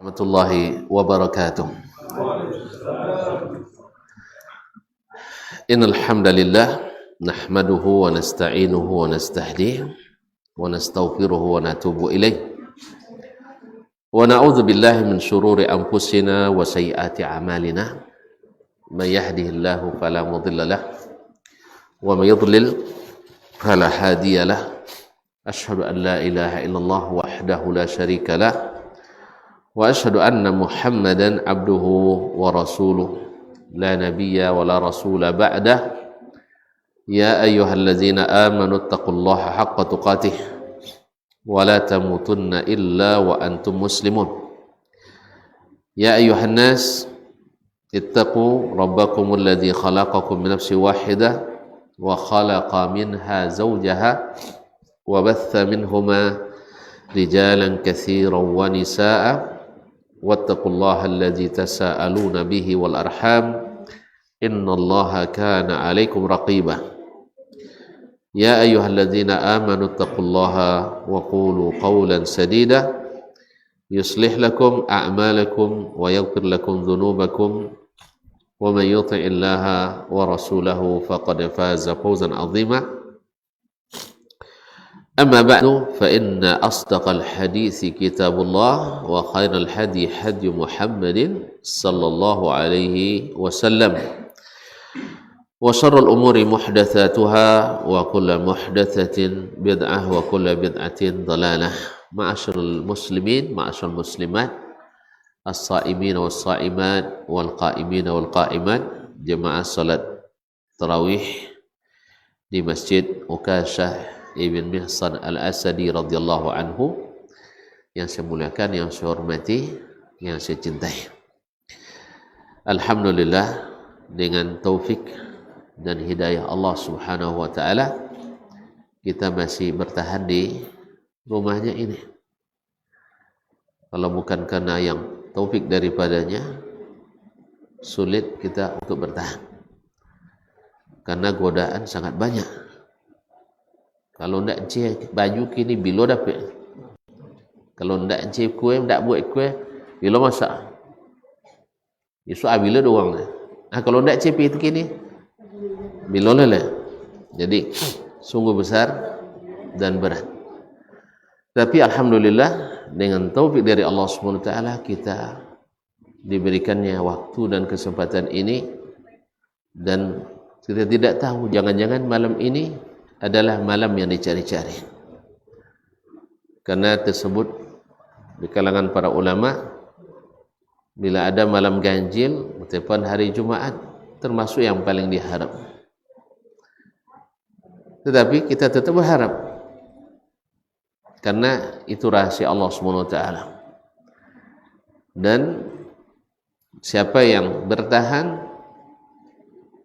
Warahmatullahi wabarakatuh. Innal hamdalillah nahmaduhu wa nasta'inuhu wa nastahdihi wa nastaghfiruhu wa natubu ilaih. Wa na'udzu billahi min syururi anfusina wa sayyiati a'malina. May yahdihillahu fala mudilla lahu wa may yudlil fala hadiya lahu. Asyhadu an la ilaha illallah wahdahu la syarika lahu wa asyhadu anna Muhammadan abduhu wa rasuluh la nabiyya wa la rasula ba'dah. Ya ayyuhalladzina amanu taqullaha haqqa tuqatih wa la tamutunna illa wa antum muslimun. Ya ayyuhan nas ittaqu rabbakumul ladzi khalaqakum min nafsin wahidah wa khalaqa minha zawjaha wa batha minhuma rijalan katsiran wa nisaa'a wattaqullaha alladzi tasaaluna bihi wal arham innallaha kana 'alaikum raqiba. Ya ayyuhalladzina amanu taqullaha wa qulu qawlan sadida yuslih lakum a'malakum wa yaghfir lakum dhunubakum wa may yuti'illaha wa rasulahu faqad faza fawzan 'azima. أما بعد فإن أصدق الحديث كتاب الله وخير الهدي هدي محمد صلى الله عليه وسلم وشر الأمور محدثاتها وكل محدثة بدعة وكل بدعة ضلالة. معاشر المسلمين معاشر المسلمات الصائمين والصائمات والقائمين والقائمات جماعة صلاة تراويح di Masjid Ukashah Ibn Mihsan Al-Asadi radhiyallahu anhu, yang saya muliakan, yang saya hormati, yang saya cintai. Alhamdulillah, dengan taufik dan hidayah Allah Subhanahu wa taala, kita masih bertahan di rumahnya ini. Kalau bukan karena yang taufik daripadanya, sulit kita untuk bertahan. Karena godaan sangat banyak. Kalau ndak encik baju kini bilo dapat. Kalau ndak encik kuih, ndak buat kuih, bilo masak. Isu bila doang. Kalau ndak encik itu kini, bilo lele. Jadi sungguh besar dan berat. Tapi alhamdulillah dengan taufik dari Allah Subhanahu wa taala kita diberikannya waktu dan kesempatan ini, dan kita tidak tahu jangan-jangan malam ini adalah malam yang dicari-cari. Karena tersebut di kalangan para ulama, bila ada malam ganjil tepat hari Jumaat termasuk yang paling diharap. Tetapi kita tetap berharap, karena itu rahasia Allah Subhanahu wa taala. Dan siapa yang bertahan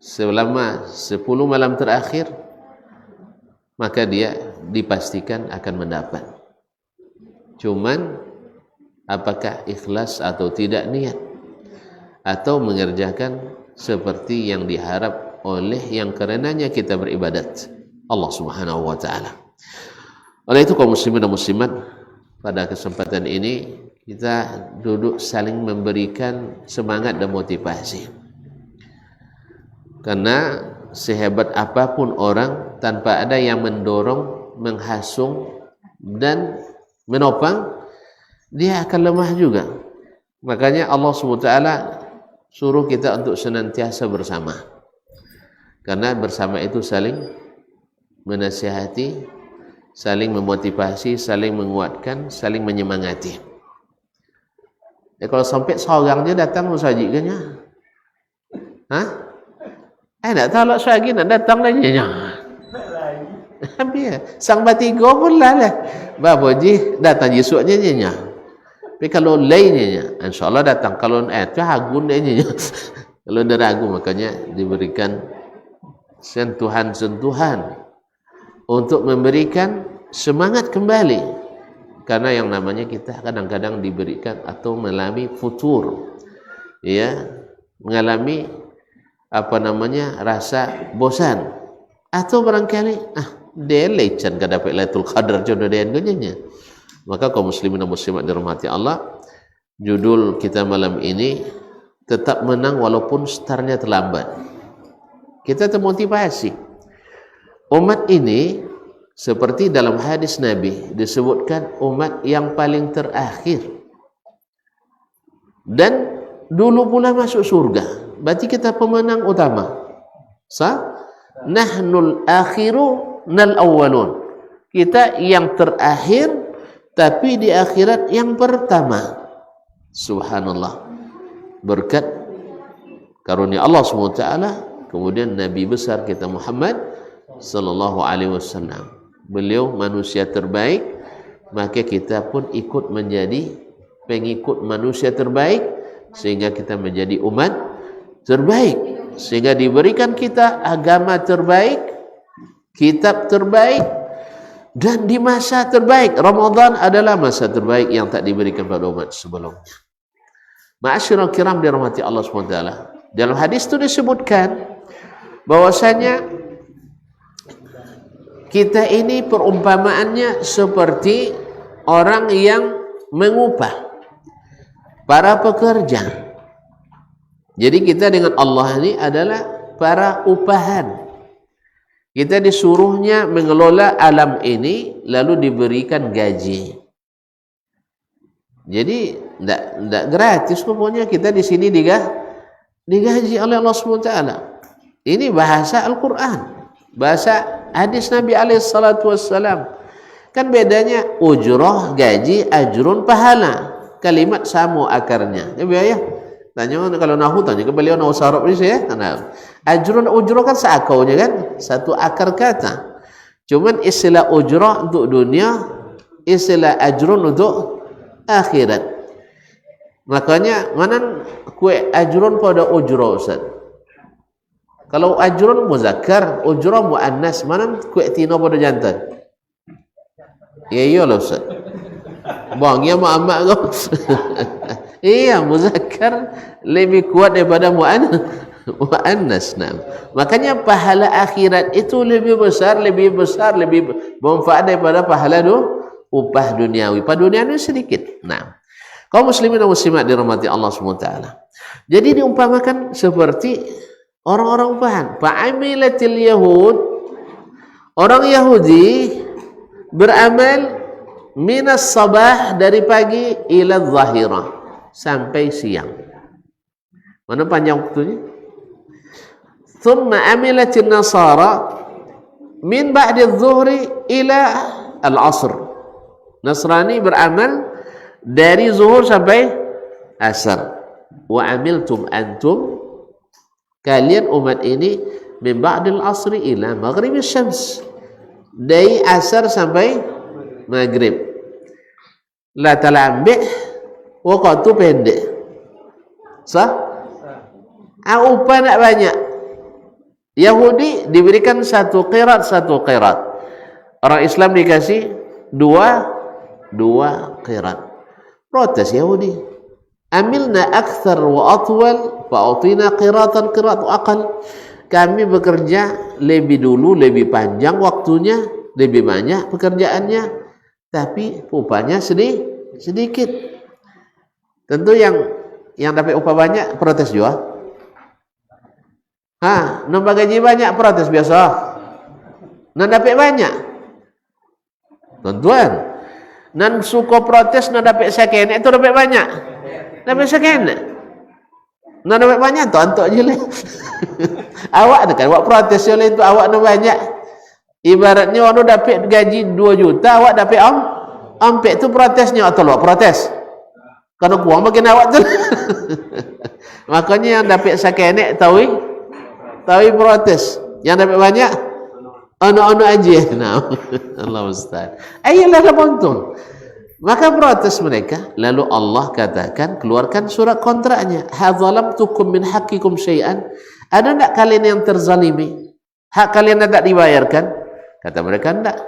selama 10 malam terakhir, maka dia dipastikan akan mendapat. Cuman apakah ikhlas atau tidak niat, atau mengerjakan seperti yang diharap oleh yang karenanya kita beribadat, Allah Subhanahu wa taala. Oleh itu kaum muslimin dan muslimat, pada kesempatan ini kita duduk saling memberikan semangat dan motivasi. Karena sehebat apapun orang, tanpa ada yang mendorong, menghasung dan menopang, dia akan lemah juga. Makanya Allah SWT suruh kita untuk senantiasa bersama. Karena bersama itu saling menasihati, saling memotivasi, saling menguatkan, saling menyemangati. Kalau sampai seorang dia datang musajikannya, nak tahu lah lagi nak datang lagi nya. Habis sang batigo pun lah. Bapa ji datang esoknya nya. Tapi kalau lainnya insyaallah datang. Kalau tu ragu nya. Kalau dia ragu, makanya diberikan sentuhan-sentuhan untuk memberikan semangat kembali. Karena yang namanya kita kadang-kadang diberikan atau mengalami futur. Ya, mengalami rasa bosan, atau barangkali dia lecen ke dapat Lailatul Qadar jodoh dia nya. Maka kaum muslimin dan muslimat dirahmati Allah, Judul kita malam ini, tetap menang walaupun startnya terlambat. Kita termotivasi. Umat ini seperti dalam hadis Nabi disebutkan umat yang paling terakhir dan dulu pula masuk surga. Berarti kita pemenang utama. Nahnul akhiru nal awwalun. Kita yang terakhir tapi di akhirat yang pertama. Subhanallah. Berkat karunia Allah SWT, kemudian Nabi besar kita Muhammad sallallahu alaihi wasallam. Beliau manusia terbaik, maka kita pun ikut menjadi pengikut manusia terbaik sehingga kita menjadi umat terbaik, sehingga diberikan kita agama terbaik, kitab terbaik, dan di masa terbaik. Ramadan adalah masa terbaik yang tak diberikan pada umat sebelumnya. Ma'asyiral kiram dirahmati Allah SWT. Dalam hadis itu disebutkan bahwasanya kita ini perumpamaannya seperti orang yang mengupah para pekerja. Jadi kita dengan Allah ini adalah para upahan. Kita disuruhnya mengelola alam ini lalu diberikan gaji. Jadi tidak gratis pokoknya, kita di sini digaji oleh Allah SWT. Ini bahasa Al-Quran, bahasa hadis Nabi SAW. Kan bedanya ujroh, gaji, ajrun, pahala. Kalimat sama akarnya. Ya, tanya kalau nahu, tanya ke beliau nahu sarab ni saya. Ajrun, ujroh kan seakaunya kan, satu akar kata. Cuman istilah ujroh untuk dunia, istilah ajrun untuk akhirat. Makanya mana kue ajrun pada ujroh, Ustaz? Kalau ajrun muzakkar, ujroh muannas, mana kue tino pada jantan? Ya iyalah, Ustaz. Bang, ya mak kau. Iya, muzakkar lebih kuat daripada muannas. Makanya pahala akhirat itu lebih besar, lebih bermanfaat daripada pahala upah duniawi. Pada dunia ini sedikit. Kaum muslimin dan muslimat dirahmati Allah SWT. Jadi diumpamakan seperti orang-orang upahan. Fa'amilatil yahud, orang Yahudi beramal minas sabah, dari pagi ila zahirah, sampai siang. Mana panjang waktunya? Thumma amilatil nasara min ba'di zuhri ila al-asr. Nasrani beramal dari zuhur sampai asar. Wa amiltum antum, kalian umat ini, min ba'dil asri ila maghribis syams, dari asar sampai maghrib. La talambih, waktu pendek. Upah nak banyak. Yahudi diberikan satu qirat. Orang Islam dikasih dua qirat. Protes Yahudi. Amilna akthar wa atwal fa'utina qiratan aqal. Kami bekerja lebih dulu, lebih panjang waktunya, lebih banyak pekerjaannya, tapi upahnya sedikit. Tentu yang dapat upah banyak protes juga. Nombor gaji banyak protes biasa. Nan dapat banyak. Tuan-tuan, nan suka protes nan dapat sekian itu dapat banyak. Dapat sekian. Nan dapat banyak tontok je lah. Awak kan awak protes oleh itu awak nan banyak. Ibaratnya orang dapat gaji 2 juta, awak dapat ampek tu protesnya atau awak protes. Kalau kurang makin awak tu. Makanya yang dapat sekian tahu protes. Yang dapat banyak anak-anak aja. Allah Ustaz. Ayolah dah untung. Maka protes mereka. Lalu Allah katakan, keluarkan surat kontraknya. Hadzalamtukum min haqqikum syai'an. Ada tak kalian yang terzalimi? Hak kalian tak dibayarkan? Kata mereka, enggak.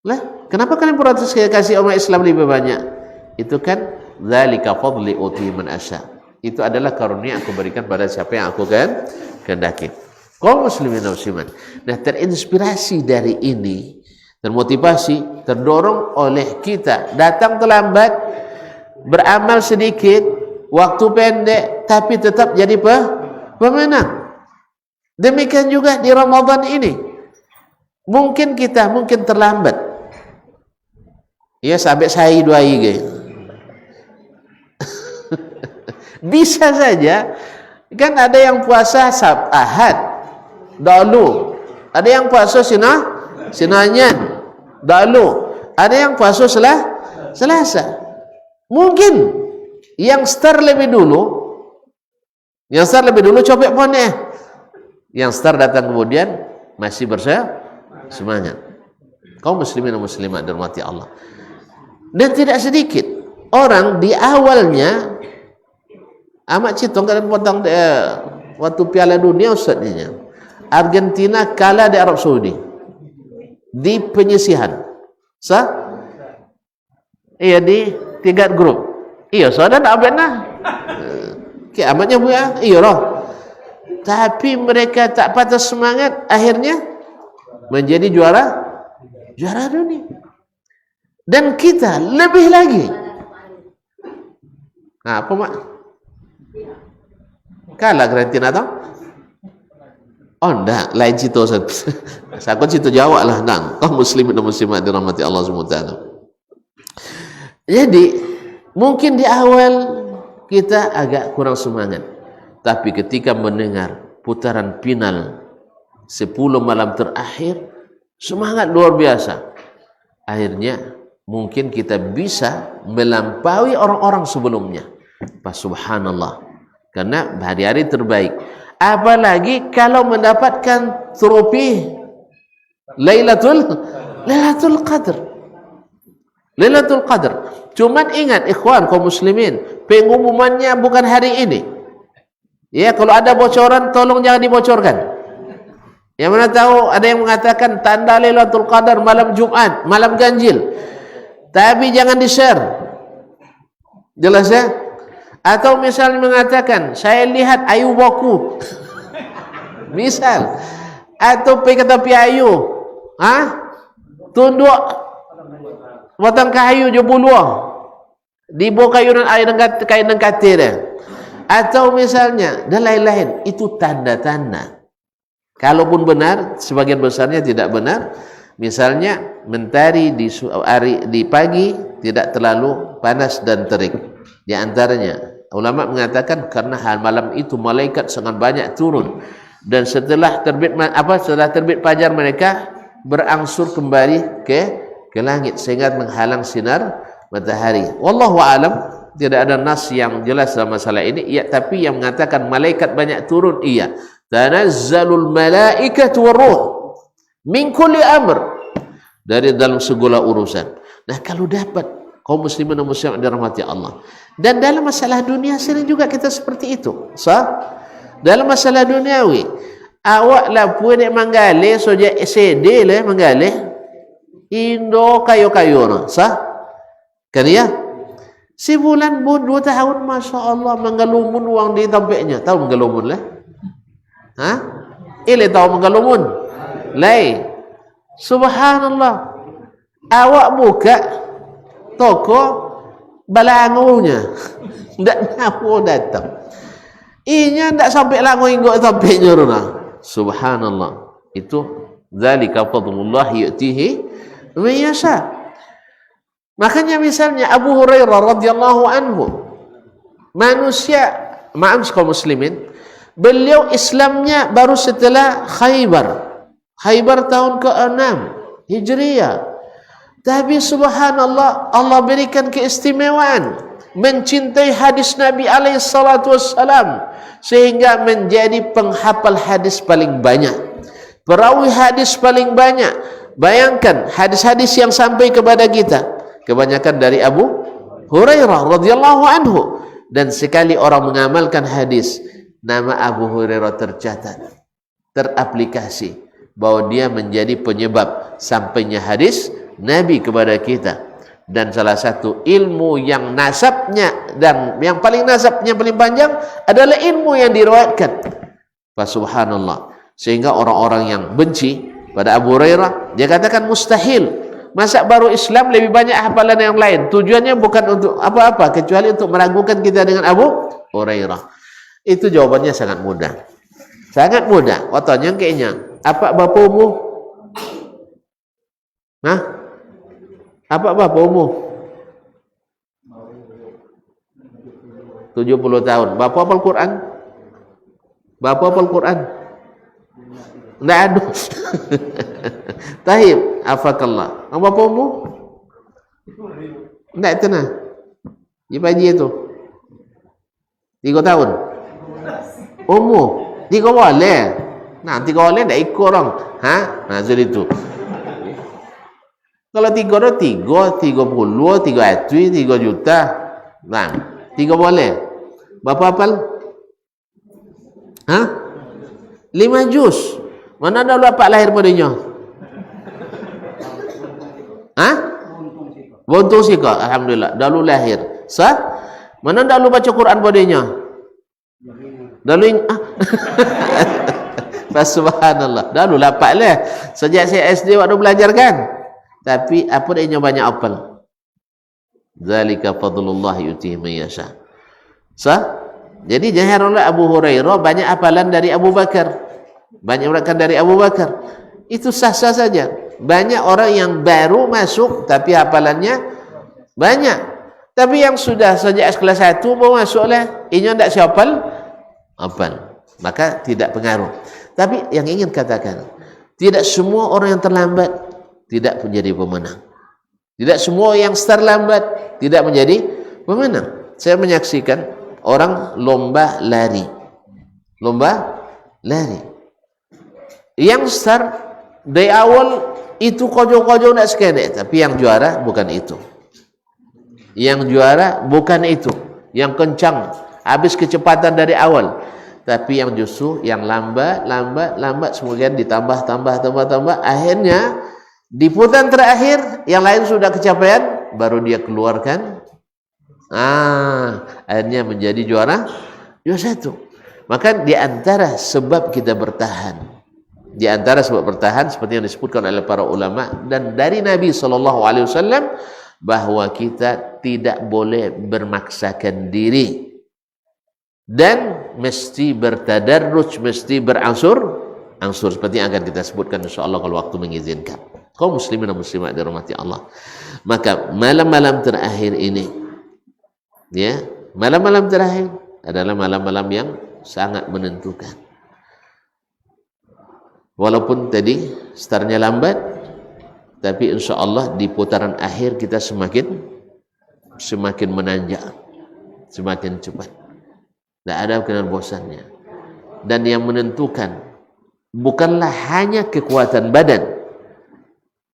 Lah, kenapa kalian protes kasih umat Islam lebih banyak? Itu kan dzalika fadli uti man asya. Itu adalah karunia aku berikan pada siapa yang aku kehendaki. Kaum muslimin dan muslimat. Nah, terinspirasi dari ini, termotivasi, terdorong oleh kita datang terlambat beramal sedikit, waktu pendek, tapi tetap jadi pemenang. Demikian juga di Ramadan ini. Mungkin terlambat. Ya, sampai saya 2 hari. Bisa saja. Kan ada yang puasa Ahad dahulu. Ada yang puasa Sinanyan dahulu. Ada yang puasa Selasa. Mungkin yang start lebih dulu copek poneh. Yang start datang kemudian masih bersemangat. Kaum muslimin dan muslimat dirahmati Allah. Dan tidak sedikit orang di awalnya amat citong kan potong waktu Piala Dunia ustaznya. Argentina kalah di Arab Saudi di penyisihan. Iya di 3 grup. Iya, saudara tak benar. Kiamatnya bu ya. Iya loh. Tapi mereka tak patah semangat, akhirnya menjadi juara dunia. Dan kita lebih lagi. Nah, apa mak? Kalah Argentina tau? Oh enggak, lain situ. Saya situ jawab lah, nang. Kaum muslimin dan muslimat dirahmati Allah SWT. Jadi mungkin di awal kita agak kurang semangat, tapi ketika mendengar putaran final 10 malam terakhir, semangat luar biasa. Akhirnya mungkin kita bisa melampaui orang-orang sebelumnya. Subhanallah. Karena hari-hari terbaik. Apalagi kalau mendapatkan trofi Lailatul Qadar. Lailatul Qadar. Cuman ingat ikhwan kaum muslimin, pengumumannya bukan hari ini. Ya, kalau ada bocoran tolong jangan dibocorkan. Yang mana tahu ada yang mengatakan tanda Lailatul Qadar malam Jumat, malam ganjil. Tapi jangan di-share. Jelas ya? Atau misalnya mengatakan saya lihat ayu boku. Misal. Atau pergi kata pi ayu. Tunduk batang kayu je buluh. Di bawah kayu dan air kain dan katil. Atau misalnya dan lain-lain, itu tanda-tanda. Kalaupun benar, sebagian besarnya tidak benar. Misalnya mentari di pagi tidak terlalu panas dan terik. Di antaranya ulama mengatakan karena malam itu malaikat sangat banyak turun, dan setelah terbit fajar mereka berangsur kembali ke langit sehingga menghalang sinar matahari. Wallahu alam, tidak ada nas yang jelas dalam masalah ini. Iya, tapi yang mengatakan malaikat banyak turun, iya. Tanazzalul malaikatu waruh min kulli amr, dari dalam segala urusan. Nah, kalau dapat kaum muslimin dan muslimat dirahmati Allah. Dan dalam masalah dunia sering juga kita seperti itu. Dalam masalah duniawi, awak lah punya manggale soja CD lah manggale Indo kayu-kayu no. Kan ya? Sebulan pun 2 tahun, masya Allah menggalumun uang di tampeknya. Tahu menggalumun lah? Ile tahu menggalumun? Lai. Subhanallah. Awak buka toko balangunya. Ndak nyapu datang. Inya ndak sampai langu hingga tampeknya rona. Subhanallah. Itu zalika fadlullah yu'tihi man yasha. Makanya misalnya Abu Hurairah radhiyallahu anhu, manusia, maaf kaum muslimin, beliau Islamnya baru setelah Khaybar tahun ke-6 Hijriah. Tapi subhanallah, Allah berikan keistimewaan mencintai hadis Nabi alaihi salatu wassalam sehingga menjadi penghafal hadis paling banyak, perawi hadis paling banyak. Bayangkan hadis-hadis yang sampai kepada kita kebanyakan dari Abu Hurairah radhiyallahu anhu, dan sekali orang mengamalkan hadis, nama Abu Hurairah tercatat, teraplikasi bahwa dia menjadi penyebab sampainya hadis Nabi kepada kita. Dan salah satu ilmu yang nasabnya dan yang paling nasabnya paling panjang adalah ilmu yang diriwayatkan. Subhanallah. Sehingga orang-orang yang benci pada Abu Hurairah, dia katakan mustahil masa baru Islam lebih banyak hafalan yang lain. Tujuannya bukan untuk apa-apa kecuali untuk meragukan kita dengan Abu Hurairah. Itu jawabannya sangat mudah. Sangat mudah. Otonya kayaknya. Apa bapamu? Hah? Apa bapamu? 70 tahun. Bapak hafal Quran? Bapak hafal Quran? Tidak ada. Tahib, afakallah. Bapamu? Tidak tenang. Ibaji itu 3 tahun. Umur 3 boleh. Nah, 3 boleh tidak ikut orang. Ha? Nah, jadi itu. Kalau 3 itu 30, 3 atui, 3 juta. Nah, 3 boleh. Bapak hafal? Hah? 5 juz. Mana dah bapak lahir padanya? Hah? Buntung sika. Alhamdulillah. Dahulu lahir. Sah? Mana dah lu baca Quran padanya? Dahulu subhanallah. Dahulu lapak lah. Sejak saya SD waktu belajar kan. Tapi apa dia banyak apal. Zalika fadlullah yu'tihi man yasha. Sah? Jadi jaharullah Abu Hurairah banyak apalan dari Abu Bakar. Banyak merakan dari Abu Bakar. Itu sah-sah saja. Banyak orang yang baru masuk tapi hafalannya banyak. Tapi yang sudah sejak kelas 1 mau masuk lah, ini tidak siapal hafal. Maka tidak pengaruh. Tapi yang ingin katakan, tidak semua orang yang terlambat tidak menjadi pemenang. Tidak semua yang terlambat tidak menjadi pemenang. Saya menyaksikan orang lomba lari. Lomba lari. Yang start dari awal itu kojo-kojo nak sekene, tapi yang juara bukan itu. Yang juara bukan itu. Yang kencang, habis kecepatan dari awal. Tapi yang justru yang lambat, kemudian ditambah, akhirnya di putaran terakhir yang lain sudah kecapean, baru dia keluarkan. Akhirnya menjadi juara 1. Maka di antara sebab kita bertahan, seperti yang disebutkan oleh para ulama dan dari Nabi SAW, bahwa kita tidak boleh bermaksakan diri dan mesti bertadarruj, mesti berangsur seperti yang akan kita sebutkan insyaallah kalau waktu mengizinkan. Kaum muslimin dan muslimat dirahmati Allah. Maka malam-malam terakhir ini, ya, malam-malam terakhir adalah malam-malam yang sangat menentukan. Walaupun tadi startnya lambat, tapi insya Allah di putaran akhir kita semakin menanjak, semakin cepat. Tidak ada kenal bosannya. Dan yang menentukan bukanlah hanya kekuatan badan.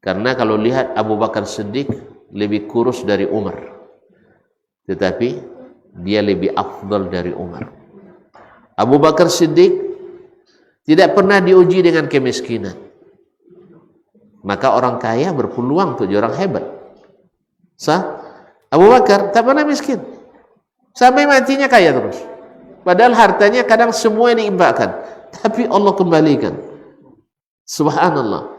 Karena kalau lihat Abu Bakar Siddiq lebih kurus dari Umar, tetapi dia lebih afdal dari Umar. Abu Bakar Siddiq tidak pernah diuji dengan kemiskinan. Maka orang kaya berpeluang untuk jadi orang hebat. Sah? Abu Bakar tak pernah miskin. Sampai matinya kaya terus. Padahal hartanya kadang semua yang diimbakkan. Tapi Allah kembalikan. Subhanallah.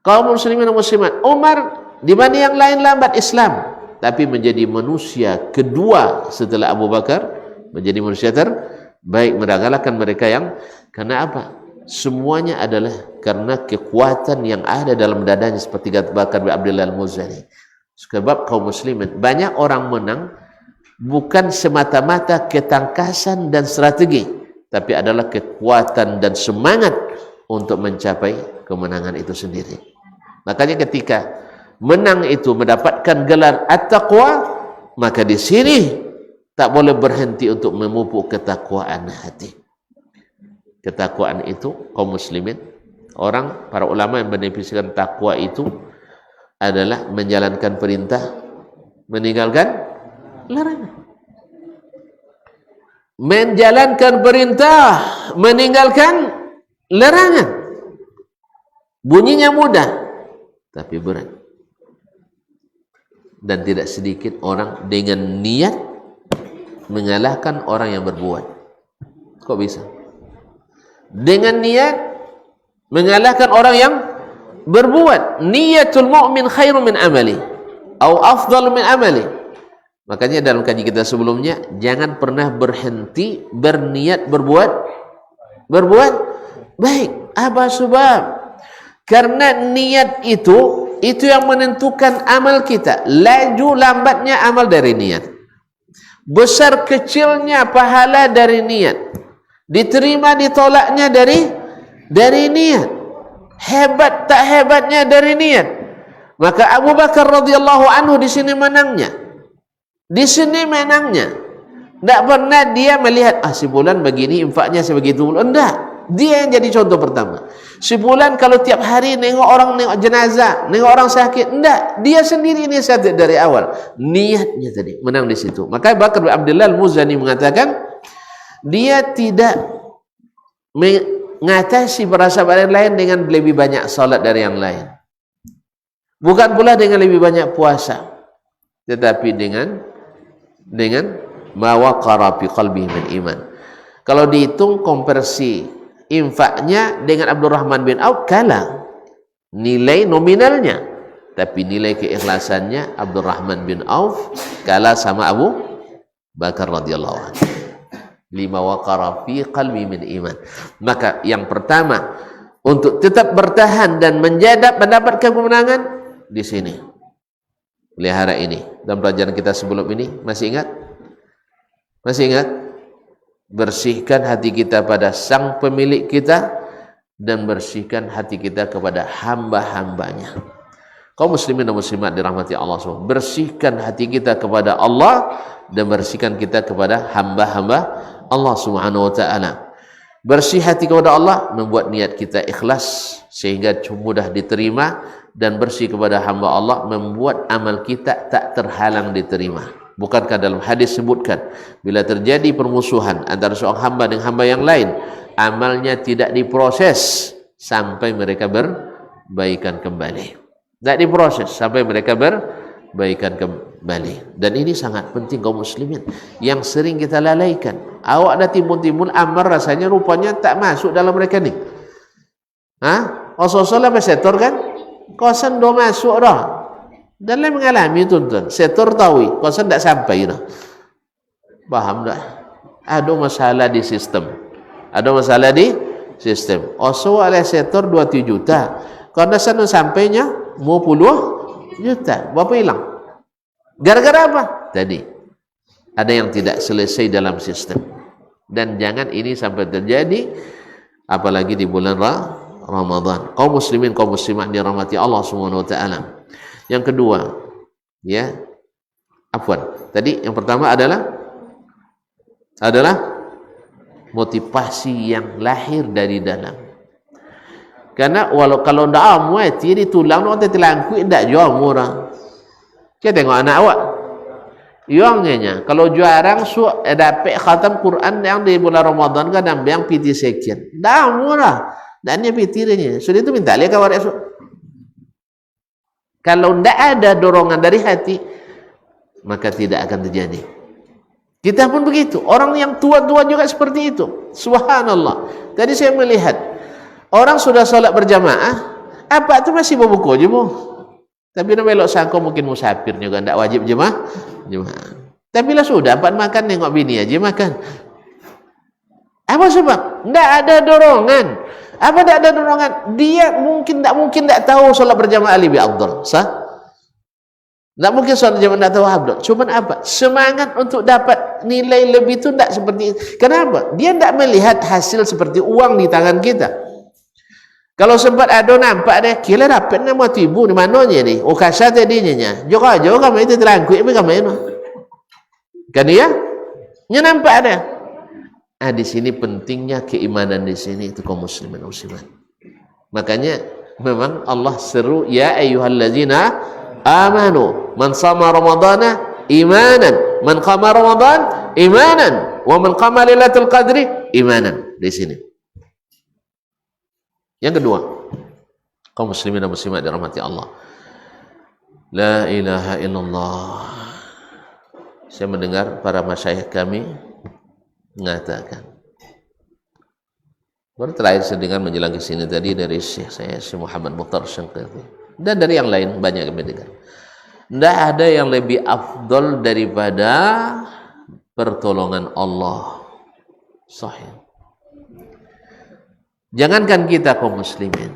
Kaum muslimin dan muslimat, Umar dibanding yang lain lambat Islam, tapi menjadi manusia kedua setelah Abu Bakar, menjadi manusia terbaik, mengalahkan mereka yang, karena apa? Semuanya adalah karena kekuatan yang ada dalam dadanya, seperti kata Bakar bin Abdullah Al-Muzani. Sebab kaum muslimin, banyak orang menang bukan semata-mata ketangkasan dan strategi, tapi adalah kekuatan dan semangat untuk mencapai kemenangan itu sendiri. Makanya ketika menang itu mendapatkan gelar at-taqwa, maka di sini tak boleh berhenti untuk memupuk ketakwaan hati. Ketakwaan itu kaum muslimin, orang para ulama yang mendefinisikan takwa itu adalah menjalankan perintah, meninggalkan larangan. Menjalankan perintah, meninggalkan larangan. Bunyinya mudah, tapi berat. Dan tidak sedikit orang dengan niat mengalahkan orang yang berbuat. Kok bisa? Dengan niat mengalahkan orang yang berbuat. Niyatul mu'min khairun min amali atau afdal min amali. Makanya dalam kaji kita sebelumnya, jangan pernah berhenti berniat berbuat baik. Apa sebab? Karena niat itu yang menentukan amal kita. Laju lambatnya amal dari niat, besar kecilnya pahala dari niat, diterima ditolaknya dari niat, hebat tak hebatnya dari niat. Maka Abu Bakar radhiyallahu anhu di sini menangnya. Tidak pernah dia melihat si bulan begini infaknya sebegitu. Tidak, dia yang jadi contoh pertama. Si bulan kalau tiap hari nengok jenazah, nengok orang sakit, tidak, dia sendiri inisiatif dari awal. Niatnya tadi menang di situ. Maka Bakar bin Abdullah Al-Muzani mengatakan, dia tidak mengatasi para sahabat yang lain dengan lebih banyak salat dari yang lain, bukan pula dengan lebih banyak puasa, tetapi dengan ma waqara fi qalbihi min iman. Kalau dihitung konversi infaknya dengan Abdurrahman bin Auf kalah nilai nominalnya, tapi nilai keikhlasannya Abdurrahman bin Auf kalah sama Abu Bakar radhiyallahu anhu. Lima waqara fi qalbi min iman. Maka yang pertama untuk tetap bertahan dan mendapat kemenangan di sini, pelihara ini. Dalam pelajaran kita sebelum ini, masih ingat? Bersihkan hati kita pada sang pemilik kita dan bersihkan hati kita kepada hamba-hambanya. Kaum muslimin dan muslimat dirahmati Allah SWT, bersihkan hati kita kepada Allah dan bersihkan kita kepada hamba-hamba Allah Subhanahu wa taala. Bersih hati kepada Allah membuat niat kita ikhlas sehingga mudah diterima, dan bersih kepada hamba Allah membuat amal kita tak terhalang diterima. Bukankah dalam hadis sebutkan, bila terjadi permusuhan antara seorang hamba dengan hamba yang lain, amalnya tidak diproses sampai mereka berbaikan kembali. Tidak diproses sampai mereka berbaikan kembali. Dan ini sangat penting kaum muslimin, yang sering kita lalaikan. Awak dah timbul-timbul amal rasanya rupanya tak masuk dalam rekening. Ososolah setor kan? Kosan dah masuk dah. Dan lain mengalami tuan-tuan, setor tahu, kosan tak sampai dah. Paham tak? Ada masalah di sistem. Oso oleh setor 27 juta. Karena sana sampainya mau 10 juta. Berapa hilang? Gara-gara apa? Tadi ada yang tidak selesai dalam sistem. Dan jangan ini sampai terjadi, apalagi di bulan Ramadan. Kaum muslimin, kaum muslimat dirahmati Allah Subhanahu wa taala. Yang kedua, tadi yang pertama adalah motivasi yang lahir dari dalam. Karena kalau ndak amu ti tulang nak telangku ndak jual murah. Kita tengok anak awak. Yongnya kalau jarang dapat khatam Quran yang di bulan Ramadan kan yang PT sekian. Ndak murah. Dan dia PT-nya. Sudah itu minta lihat kawan esok. Kalau tidak ada dorongan dari hati, maka tidak akan terjadi. Kita pun begitu. Orang yang tua-tua juga seperti itu. Subhanallah. Tadi saya melihat orang sudah sholat berjamaah, apa itu masih berbuku je bu. Tapi nak belok sangko mungkin musafir juga, tidak wajib jemaah. Tapi lah sudah empat makan nengok bini aja makan. Apa sebab? Tidak ada dorongan. Apa tidak ada dorongan? Dia mungkin tak tahu solat berjamaah lebih afdal. Sah? Tak mungkin solat berjamaah tak tahu afdal. Cuma apa? Semangat untuk dapat nilai lebih itu tak seperti itu. Kenapa? Dia tak melihat hasil seperti uang di tangan kita. Kalau sempat ada nampak deh, kira dapat nama tibu di mananya ni? Oh kasar tadinya. Jauh kamu itu terangkut, apa kamu itu? Kan dia? Nya nampak ada. Di sini pentingnya keimanan di sini itu kaum muslimin muslimat. Makanya memang Allah seru, ya ayyuhallazina amanu man shama ramadhana imanan, man qama ramadan imanan, wa man qama lailatul qadri imanan. Di sini. Yang kedua, kaum muslimin dan muslimat dirahmati Allah. La ilaha illallah. Saya mendengar para masyayikh kami mengatakan, Baru terakhir saya dengar menjelang ke sini tadi dari Syekh saya, Syekh Muhammad Mukhtar Syangqiti, dan dari yang lain banyak yang mendengar. Tidak ada yang lebih afdol daripada pertolongan Allah. Sahih. Jangankan kita kaum muslimin,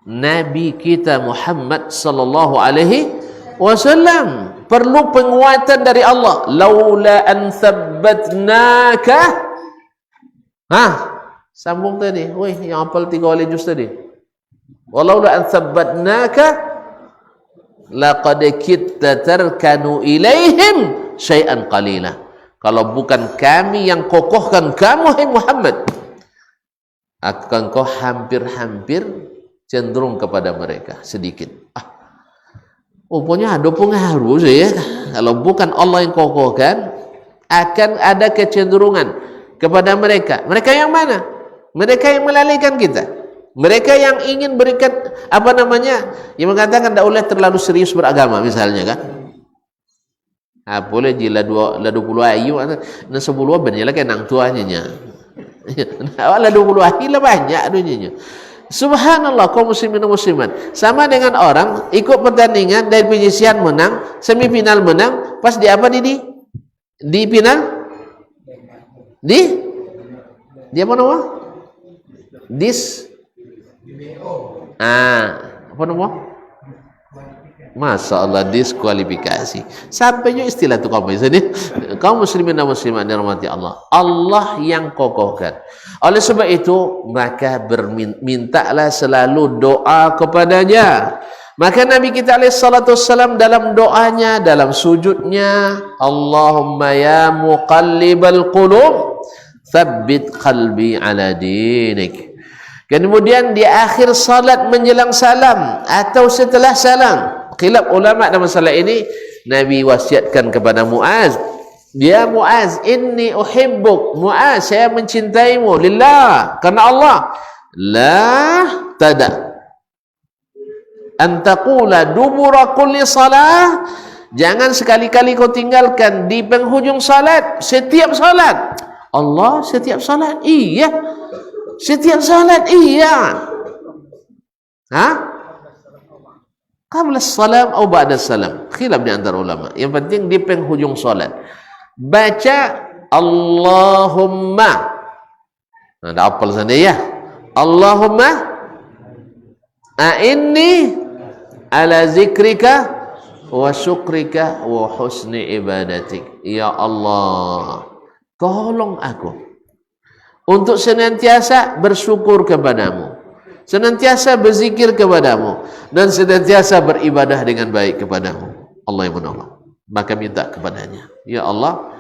Nabi kita Muhammad sallallahu alaihi wasallam perlu penguatan dari Allah. Laula an thabbatnaka. Sambung tadi. Woi, yang hafal 3 kali juz tadi. Walaula an thabbatnaka laqad kitta tarkanu ilaihim syai'an qalila. Kalau bukan kami yang kokohkan kamu, hai Muhammad, akan kau hampir-hampir cenderung kepada mereka sedikit. Rupanya ada pengaruh ya. Kalau bukan Allah yang kokohkan, akan ada kecenderungan kepada mereka. Mereka yang mana? Mereka yang melalaikan kita. Mereka yang ingin berikan yang mengatakan tidak boleh terlalu serius beragama misalnya kan. Boleh jila 20 ayu na 10 banyak lagi nang tuanya nya. Awal 20 ayu lah banyak dunia. Subhanallah, kaum muslimin dan muslimat. Sama dengan orang ikut pertandingan dari penyisian menang, semifinal menang, pas di apa di final? Di apa nama? Apa nama? Masya Allah, diskualifikasi. Sampai juga istilah itu kaum muslimin dan muslimat dirahmati Allah. Allah yang kokohkan. Oleh sebab itu, maka mintalah selalu doa kepadanya. Maka Nabi kita alaihissalam dalam doanya, dalam sujudnya, Allahumma ya muqallibal qulub, tsabbit qalbi ala dinik. Kemudian di akhir salat menjelang salam atau setelah salam, khilaf ulama dalam masalah ini, Nabi wasiatkan kepada Muaz, ya Muaz, inni uhibbuk, Muaz, saya mencintaimu lillah, karena Allah, la tada an taqula dubura kulli salah, jangan sekali-kali kau tinggalkan di penghujung salat, setiap salat. Allah setiap salat? Iya. Setiap salat? Iya. Qabla salam atau ba'da salam, khilaf di antara ulama. Yang penting di penghujung salat baca Allahumma. Ada hafal sana ya. Allahumma a'inni ala zikrika wa syukrika wa husni ibadatik. Ya Allah, tolong aku untuk senantiasa bersyukur kepadamu, senantiasa berzikir kepadamu, dan senantiasa beribadah dengan baik kepadamu. Allah yang menolong. Maka minta kepadanya, ya Allah,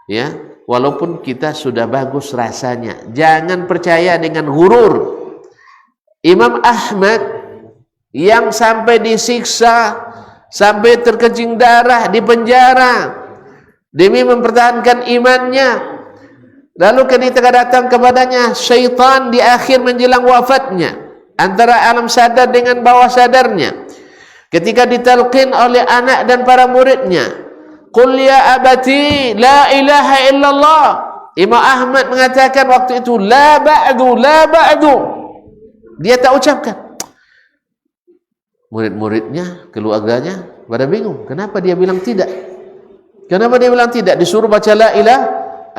ya, walaupun kita sudah bagus rasanya, jangan percaya dengan hurur. Imam Ahmad yang sampai disiksa, sampai terkencing darah di penjara demi mempertahankan imannya, lalu ketika datang kepadanya syaitan di akhir menjelang wafatnya, antara alam sadar dengan bawah sadarnya, ketika ditalqin oleh anak dan para muridnya, qul ya abati la ilaha illallah, Imam Ahmad mengatakan waktu itu la ba'du, la ba'du, dia tak ucapkan. Murid-muridnya, keluarganya pada bingung, kenapa dia bilang tidak, kenapa dia bilang tidak, disuruh baca la ilaha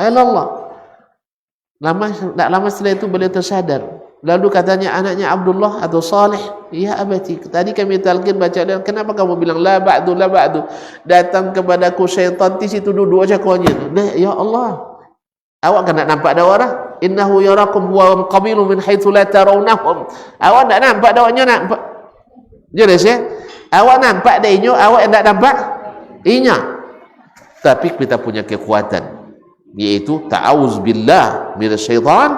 illallah. Tak lama setelah itu beliau tersadar. Lalu katanya anaknya Abdullah atau Saleh, ya abati, tadi kami talqin baca, dan kenapa kamu bilang la ba'du, la ba'du? Datang kepadaku syaitan, di situ duduk aja kaunya. Ya Allah, awak kan tak nampak ada orang? Innahu yarakum wa qabilu min haitsu la tarawnahum. Awak tak nampak dawanya, nampak. Jelas ya? Awak nampak dah inyo, awak yang tak nampak inya. Tapi kita punya kekuatan, yaitu ta'awuz billah minasyaitan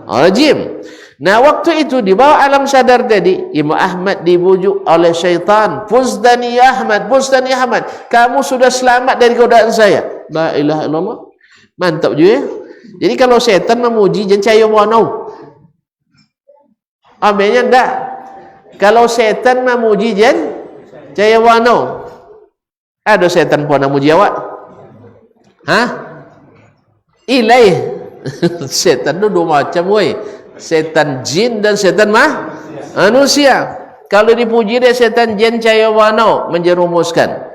rajim. Nah, waktu itu di bawah alam sadar tadi, Imam Ahmad dibujuk oleh syaitan, Fuzdani ya Ahmad, Fuzdani ya Ahmad, kamu sudah selamat dari godaan saya. La ilaha illallah. Mantap juga ya. Jadi kalau syaitan memuji, jangan caya wanau. Ambilnya enggak. Kalau syaitan memuji, jangan caya wanau. Ada syaitan pun memuji awak? Ilaih. Syaitan tu dua macam weh. Setan jin dan setan manusia. Kalau dipuji dia setan jin cahaya warna menjerumuskan.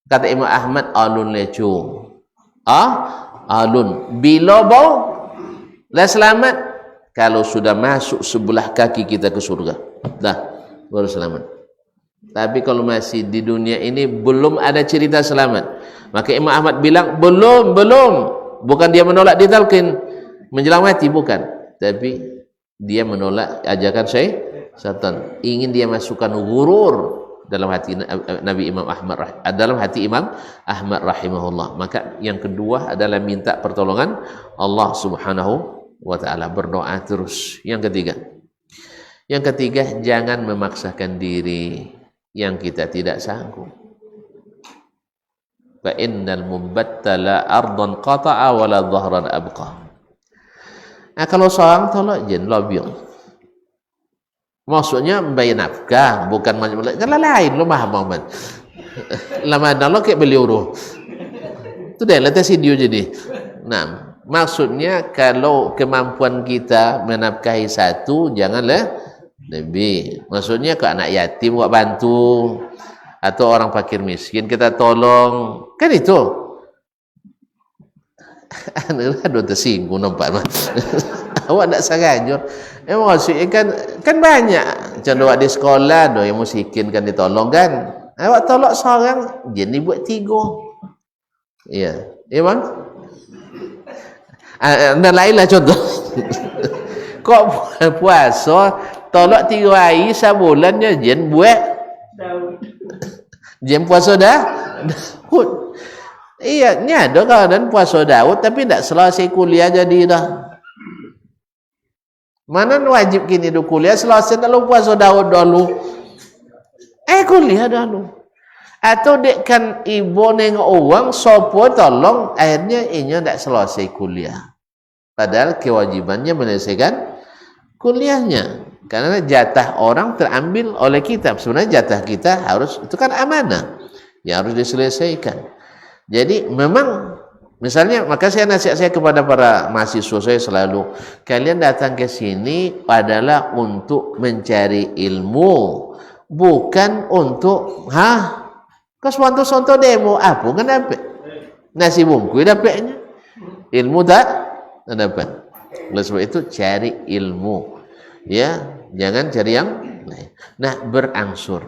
Kata Imam Ahmad, alun lecu. Alun. Bila bau lah selamat? Kalau sudah masuk sebelah kaki kita ke surga. Dah, baru selamat. Tapi kalau masih di dunia ini belum ada cerita selamat. Maka Imam Ahmad bilang, belum. Bukan dia menolak ditalkin menyelamati, bukan. Tapi dia menolak ajakan syaitan. Ingin dia masukkan gurur dalam hati Nabi Imam Ahmad, dalam hati Imam Ahmad rahimahullah. Maka yang kedua adalah minta pertolongan Allah Subhanahu wa taala, berdoa terus. Yang ketiga, jangan memaksakan diri yang kita tidak sanggup. Fa innal mubattala ardan qata'a wa la dhahran abqa. Kalau seorang tolak jen lobiong. Maksudnya membayar nafkah, bukan kalau lain lo Muhammad. Lama lo kayak beli uruh. Itu deh letak video jadi. Nah, maksudnya kalau kemampuan kita menafkahi satu, janganlah lebih. Maksudnya ke anak yatim buat bantu, atau orang fakir miskin kita tolong, kan itu. Aduh tersinggung nampak mah. Awak tak sagajur. Maksudnya kan banyak contoh di sekolah do yang miskin kan ditolong kan. Awak tolak seorang, dia ni buat 3. Iya, bang. Anda lainlah contoh. Kok puasa tolak 3 hari sebulannya jen buat jen puasa dah. Iya, ni ada keadaan puasa Daud tapi tak selesai kuliah jadi dah. Mana wajib kini do kuliah selesai kalau puasa Daud dulu. Kuliah dulu. Atau dek kan ibu nengok uang sopo tolong akhirnya inya tak selesai kuliah. Padahal kewajibannya menyelesaikan kuliahnya. Karena jatah orang terambil oleh kita. Sebenarnya jatah kita harus, itu kan amanah yang harus diselesaikan. Jadi memang misalnya, maka saya nasihat saya kepada para mahasiswa saya selalu, kalian datang ke sini adalah untuk mencari ilmu, bukan untuk kesuatu demo apa kan dapat nasi bungkus dapatnya, ilmu tak dapat. Oleh sebab itu cari ilmu, ya, jangan cari yang lain. Nah, berangsur.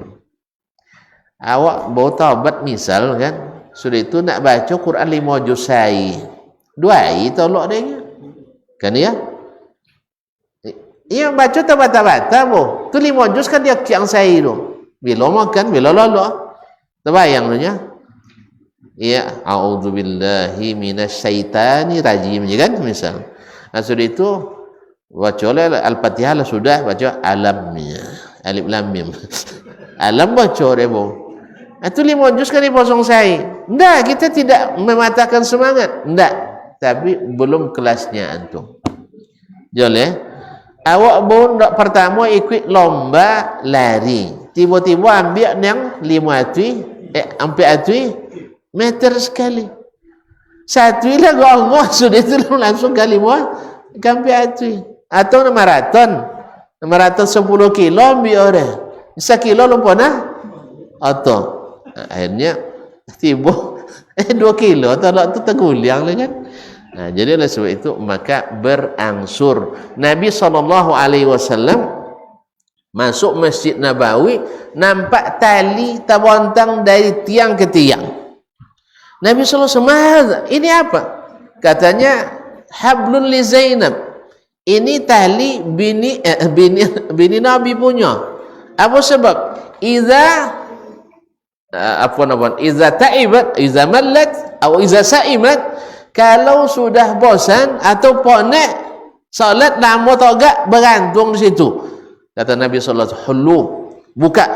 Awak mau taubat misal kan, sudah itu nak baca Quran 5 juz sai 2 hari tolak dia kan ya. Ia baca tak bata-bata boh. Tu 5 juz kan dia kiang sai tu. Bila makan, bila lolo. Terbayang tu nya. Ya, a'udzubillahi minasyaitanir rajim kan misal. Nah, sudah itu baca Al-Fatihah lah sudah baca alamnya. Alif lam mim. Alam baca dia boh. Itu 5 juz kan dipotong saya. Enggak, kita tidak mematahkan semangat. Enggak. Tapi belum kelasnya antum. Joleh. Awak pun pertama ikut lomba lari. Tiba-tiba ambil yang 5 meter sekali. Satu lah Allah sudah itu langsung kali sampai atui. Atau maraton. Maraton 10 kilo ambil orang. 1 kilo lupa nah. Atau akhirnya tiba 2 kilo tolak tu terguliang lah kan. Nah, jadi oleh sebab itu maka berangsur. Nabi SAW masuk Masjid Nabawi nampak tali terbentang dari tiang ke tiang. Nabi SAW, ini apa? Katanya hablun li Zainab. Ini tali bini Nabi punya. Apa sebab? Iza ta'ibat, iza mallat atau iza sa'imat, kalau sudah bosan atau ponek salat lama tagak bergantung di situ. Kata Nabi sallallahu alaihi wasallam, buka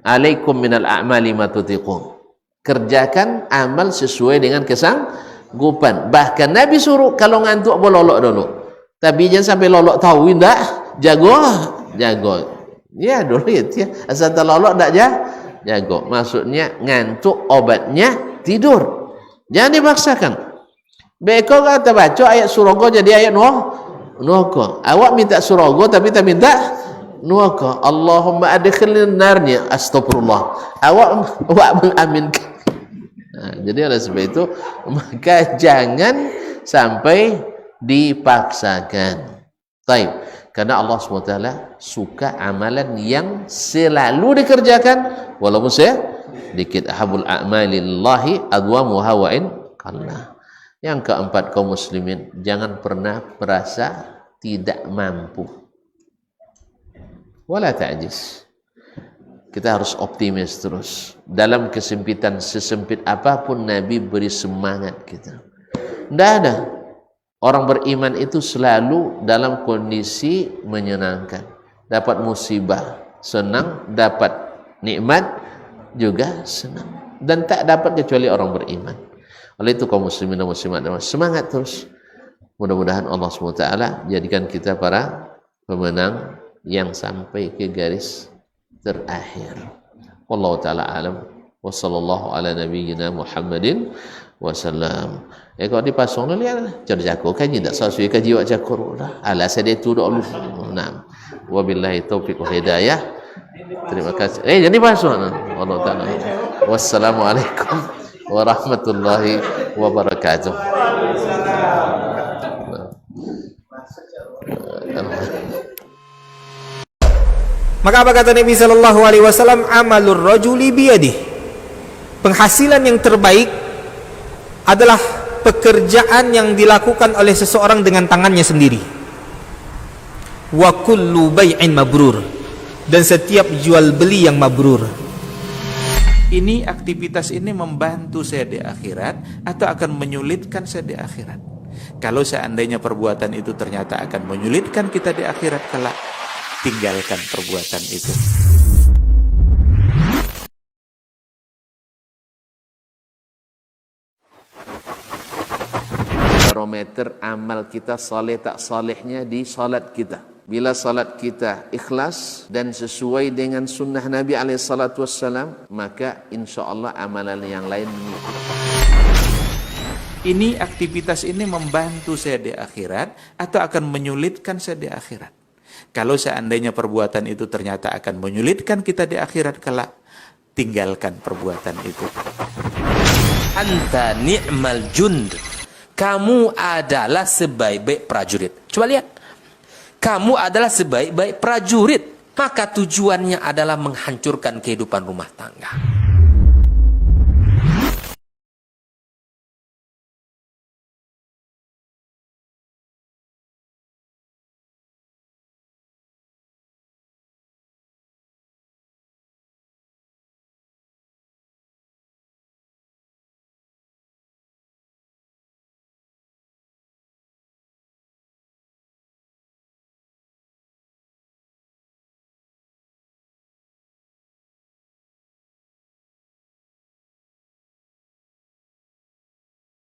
alaikum minal a'mali ma tutiqun. Kerjakan amal sesuai dengan kesanggupan. Bahkan Nabi suruh kalau ngantuk boleh lolok dulu. Tapi jangan sampai lolok tahu ndak, jago. Ya dulu ya, asal lolok ndak jago. Maksudnya ngantuk obatnya tidur. Jangan dipaksakan. Beko kata baca ayat surga jadi ayat neraka. Awak minta surga tapi tak minta neraka. Allahumma adkhilni narnya, astagfirullah. Awak mengaminkan. Nah, jadi oleh sebab itu maka jangan sampai dipaksakan. Baik, karena Allah SWT suka amalan yang selalu dikerjakan walaupun sedikit. Ahabul a'malillahi adwamuha wa in qalla. Yang keempat, kaum muslimin, jangan pernah merasa tidak mampu. Wala ta'jiz. Kita harus optimis terus. Dalam kesempitan sesempit apapun Nabi beri semangat kita. Tidak ada. Orang beriman itu selalu dalam kondisi menyenangkan. Dapat musibah, senang. Dapat nikmat, juga senang. Dan tak dapat kecuali orang beriman. Oleh itu kaum muslimin dan muslimat, semangat terus. Mudah-mudahan Allah SWT jadikan kita para pemenang yang sampai ke garis terakhir. Wallahu ta'ala alam. Wa sallallahu ala nabiyyina Muhammadin wasallam. Kalau dipasang lah lihat cara jakur kaji tak sesuai kaji wak jakur dah. Alasan dia tu dulu. Naam. Wabillahi taufiq wal hidayah. Terima kasih. Jadi pasang. Wallahu ta'ala. Wassalamualaikum warahmatullahi wabarakatuh. Maka apa kata Nabi sallallahu alaihi wasallam? Amalur rajuli biyadih. Penghasilan yang terbaik adalah pekerjaan yang dilakukan oleh seseorang dengan tangannya sendiri. Wa kullu bai'in mabrur. Dan setiap jual beli yang mabrur. Ini aktivitas ini membantu saya di akhirat atau akan menyulitkan saya di akhirat? Kalau seandainya perbuatan itu ternyata akan menyulitkan kita di akhirat kelak, tinggalkan perbuatan itu. Barometer amal kita saleh tak salehnya di salat kita. Bila salat kita ikhlas dan sesuai dengan sunnah Nabi SAW, maka insyaAllah amalan yang lain mengikuti. Ini aktivitas ini membantu saya di akhirat atau akan menyulitkan saya di akhirat? Kalau seandainya perbuatan itu ternyata akan menyulitkan kita di akhirat kelak, tinggalkan perbuatan itu. Anta ni'mal jund. Kamu adalah sebaik-baik prajurit. Coba lihat. Kamu adalah sebaik-baik prajurit. Maka tujuannya adalah menghancurkan kehidupan rumah tangga.